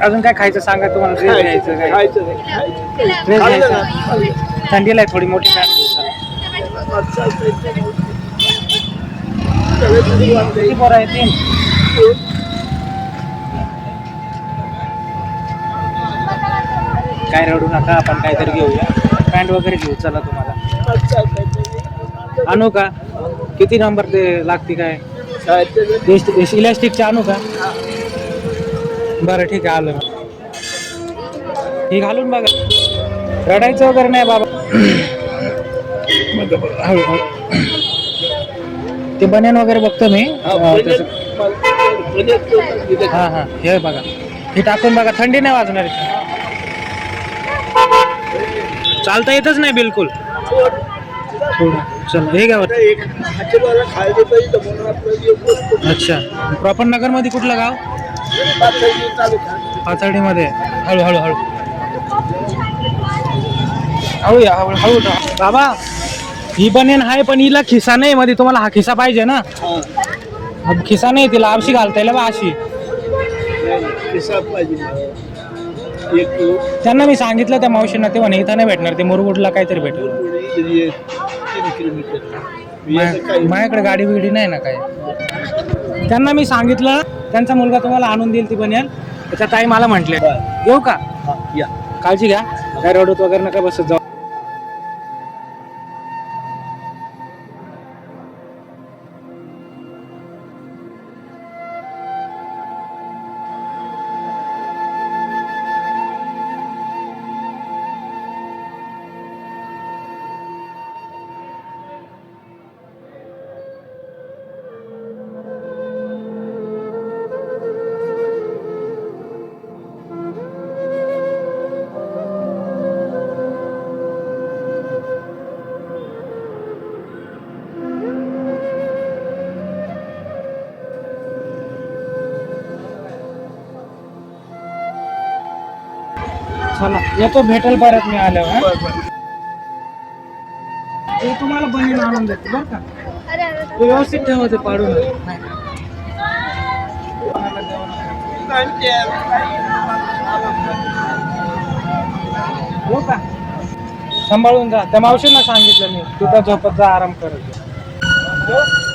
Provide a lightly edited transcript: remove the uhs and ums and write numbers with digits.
अजून काय खायचं सांगा तुम्हाला. ड्रेस घ्यायचं काय? ड्रेस घ्यायचा. थंडीला आहे थोडी मोठी पॅन्ट किती पोरं आहे? 3. काय रडू नका, आपण काहीतरी घेऊया. पॅन्ट वगैरे घेऊ. चला तुम्हाला आणू का? किती नंबर ते लागते काय? इलास्टिकचे आणू का? बरं ठीक आहे, आलं. ही घालून बघा. रडायचं वगैरे नाही बाबा. हळूहळू ते बनियान वगैरे बघतो मी. हां हां, हे बघा, हे टाकून बघा. थंडी नाही वाजणार. चालता येतच नाही बिलकुल. चल हे गाव. अच्छा, प्रॉपर नगर मध्ये कुठलं गाव? पाथर्डीमध्ये. हळूहळू हळू हळू या, हळू बाबा. ही बनेन आहे पण हिला खिसा नाही मध्ये. तुम्हाला हा खिसा पाहिजे ना? खिसा नाही तिला. आवशी घालता येईल बा अशी. त्यांना मी सांगितलं त्या मावशींना, ते म्हणे इथं नाही भेटणार, ते मुरगुडला काहीतरी भेटेल. माझ्याकडे गाडी बिडी नाही ना काय. त्यांना मी सांगितलं, त्यांचा मुलगा तुम्हाला आणून देईल ती बनेन. त्याच्या ताई मला म्हटले. येऊ का? या, काळजी घ्या. काय रडत वगैरे नका बसत जाऊ. चला येतो, भेटेल परत मी आल्यावर. ते तुम्हाला बनीन आणून देते बरं का. व्यवस्थित ठेवायचं पाडून. हो का? सांभाळून जा. त्या मावशींना सांगितलं मी, तिथं झोपत जा, आराम करत जा.